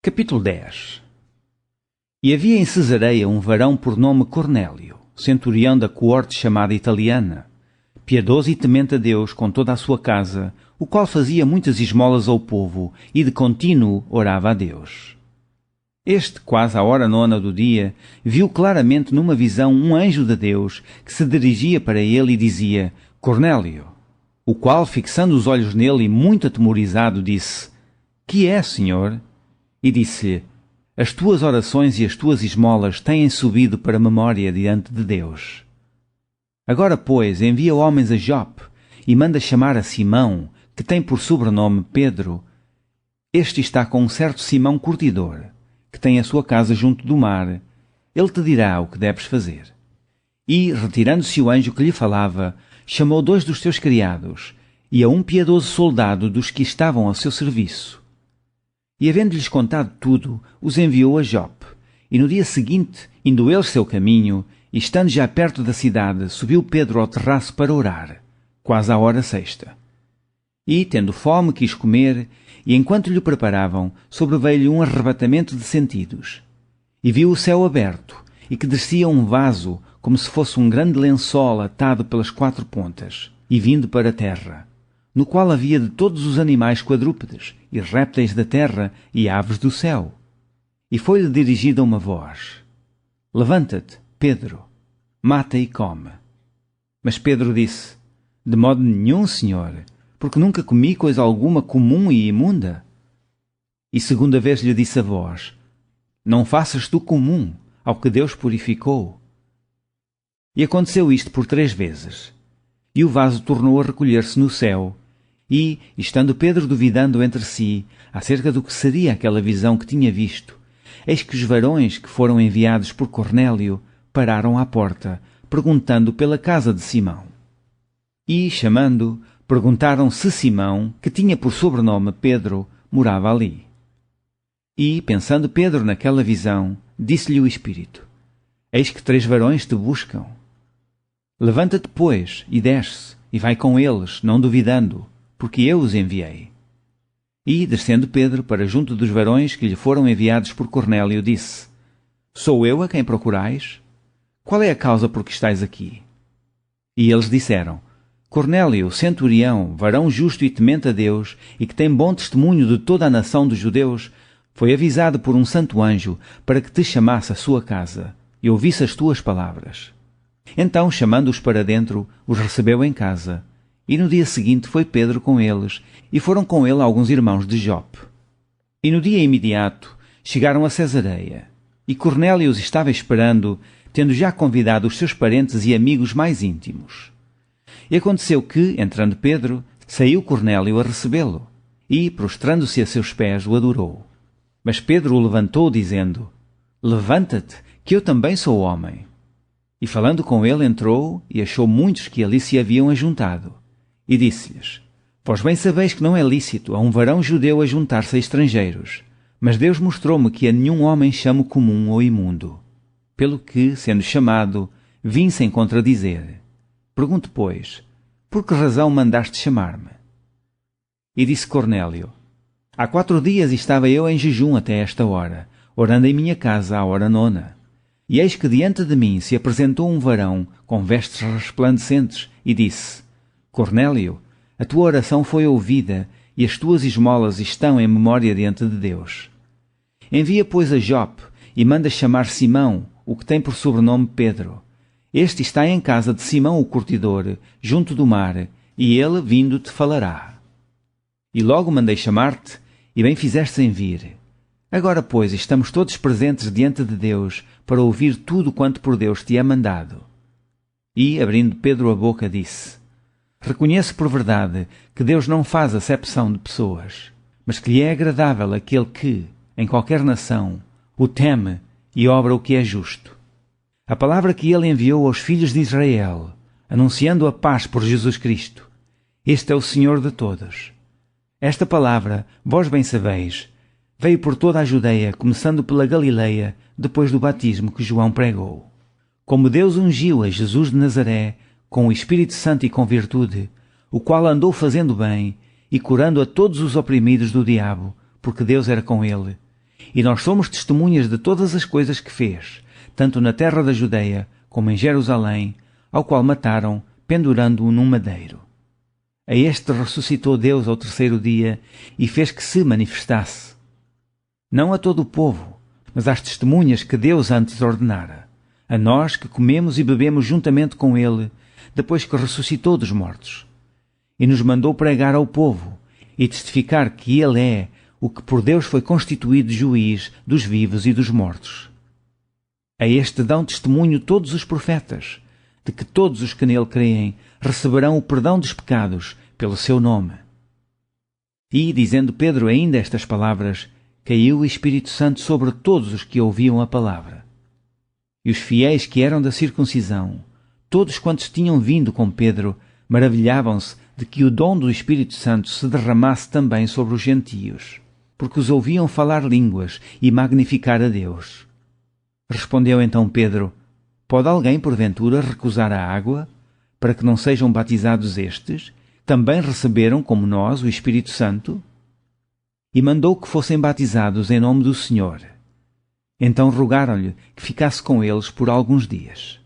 Capítulo 10. E havia em Cesareia um varão por nome Cornélio, centurião da coorte chamada italiana, piedoso e temente a Deus com toda a sua casa, o qual fazia muitas esmolas ao povo e de contínuo orava a Deus. Este, quase à hora nona do dia, viu claramente numa visão um anjo de Deus que se dirigia para ele e dizia: Cornélio. O qual, fixando os olhos nele e muito atemorizado, disse: Que é, Senhor? E disse-lhe: As tuas orações e as tuas esmolas têm subido para a memória diante de Deus. Agora, pois, envia homens a Jope e manda chamar a Simão, que tem por sobrenome Pedro. Este está com um certo Simão curtidor, que tem a sua casa junto do mar. Ele te dirá o que deves fazer. E, retirando-se o anjo que lhe falava, chamou 2 dos seus criados e a um piedoso soldado dos que estavam ao seu serviço. E, havendo-lhes contado tudo, os enviou a Jope. E no dia seguinte, indo eles seu caminho, e estando já perto da cidade, subiu Pedro ao terraço para orar, quase à hora sexta. E, tendo fome, quis comer, e enquanto lhe preparavam, sobreveio-lhe um arrebatamento de sentidos. E viu o céu aberto, e que descia um vaso, como se fosse um grande lençol atado pelas 4 pontas, e vindo para a terra, no qual havia de todos os animais quadrúpedes, e répteis da terra, e aves do céu. E foi-lhe dirigida uma voz: Levanta-te, Pedro, mata e come. Mas Pedro disse: De modo nenhum, Senhor, porque nunca comi coisa alguma comum e imunda. E segunda vez lhe disse a voz: Não faças tu comum ao que Deus purificou. E aconteceu isto por 3 vezes. E o vaso tornou a recolher-se no céu. E, estando Pedro duvidando entre si, acerca do que seria aquela visão que tinha visto, eis que os varões que foram enviados por Cornélio pararam à porta, perguntando pela casa de Simão. E, chamando, perguntaram se Simão, que tinha por sobrenome Pedro, morava ali. E, pensando Pedro naquela visão, disse-lhe o Espírito: Eis que 3 varões te buscam. Levanta-te, pois, e desce, e vai com eles, não duvidando, porque eu os enviei. E, descendo Pedro para junto dos varões que lhe foram enviados por Cornélio, disse: Sou eu a quem procurais? Qual é a causa por que estáis aqui? E eles disseram: Cornélio, centurião, varão justo e temente a Deus, e que tem bom testemunho de toda a nação dos judeus, foi avisado por um santo anjo para que te chamasse à sua casa e ouvisse as tuas palavras. Então, chamando-os para dentro, os recebeu em casa. E no dia seguinte foi Pedro com eles, e foram com ele alguns irmãos de Jope. E no dia imediato chegaram a Cesareia, e Cornélio os estava esperando, tendo já convidado os seus parentes e amigos mais íntimos. E aconteceu que, entrando Pedro, saiu Cornélio a recebê-lo, e, prostrando-se a seus pés, o adorou. Mas Pedro o levantou, dizendo: Levanta-te, que eu também sou homem. E falando com ele, entrou, e achou muitos que ali se haviam ajuntado. E disse-lhes: Vós bem sabeis que não é lícito a um varão judeu ajuntar-se a estrangeiros, mas Deus mostrou-me que a nenhum homem chamo comum ou imundo. Pelo que, sendo chamado, vim sem contradizer. Pergunto, pois, por que razão mandaste chamar-me? E disse Cornélio: Há 4 dias estava eu em jejum até esta hora, orando em minha casa à hora nona. E eis que diante de mim se apresentou um varão com vestes resplandecentes e disse: Cornélio, a tua oração foi ouvida e as tuas esmolas estão em memória diante de Deus. Envia, pois, a Jope e manda chamar Simão, o que tem por sobrenome Pedro. Este está em casa de Simão o curtidor, junto do mar, e ele, vindo, te falará. E logo mandei chamar-te, e bem fizeste em vir. Agora, pois, estamos todos presentes diante de Deus para ouvir tudo quanto por Deus te é mandado. E, abrindo Pedro a boca, disse: Reconheço por verdade que Deus não faz acepção de pessoas, mas que lhe é agradável aquele que, em qualquer nação, o teme e obra o que é justo. A palavra que ele enviou aos filhos de Israel, anunciando a paz por Jesus Cristo. Este é o Senhor de todos. Esta palavra, vós bem sabeis, veio por toda a Judeia, começando pela Galileia, depois do batismo que João pregou. Como Deus ungiu a Jesus de Nazaré, com o Espírito Santo e com virtude, o qual andou fazendo bem e curando a todos os oprimidos do diabo, porque Deus era com ele, E nós somos testemunhas de todas as coisas que fez, tanto na terra da Judeia como em Jerusalém, ao qual mataram, pendurando-o num madeiro. A este ressuscitou Deus ao terceiro dia e fez que se manifestasse. Não a todo o povo, mas às testemunhas que Deus antes ordenara, a nós que comemos e bebemos juntamente com ele, depois que ressuscitou dos mortos. E nos mandou pregar ao povo e testificar que ele é o que por Deus foi constituído juiz dos vivos e dos mortos. A este dão testemunho todos os profetas, de que todos os que nele creem receberão o perdão dos pecados pelo seu nome. E, dizendo Pedro ainda estas palavras, caiu o Espírito Santo sobre todos os que ouviam a palavra. E os fiéis que eram da circuncisão, todos quantos tinham vindo com Pedro, maravilhavam-se de que o dom do Espírito Santo se derramasse também sobre os gentios, porque os ouviam falar línguas e magnificar a Deus. Respondeu então Pedro: Pode alguém, porventura, recusar a água, para que não sejam batizados estes? Também receberam, como nós, o Espírito Santo? E mandou que fossem batizados em nome do Senhor. Então rogaram-lhe que ficasse com eles por alguns dias.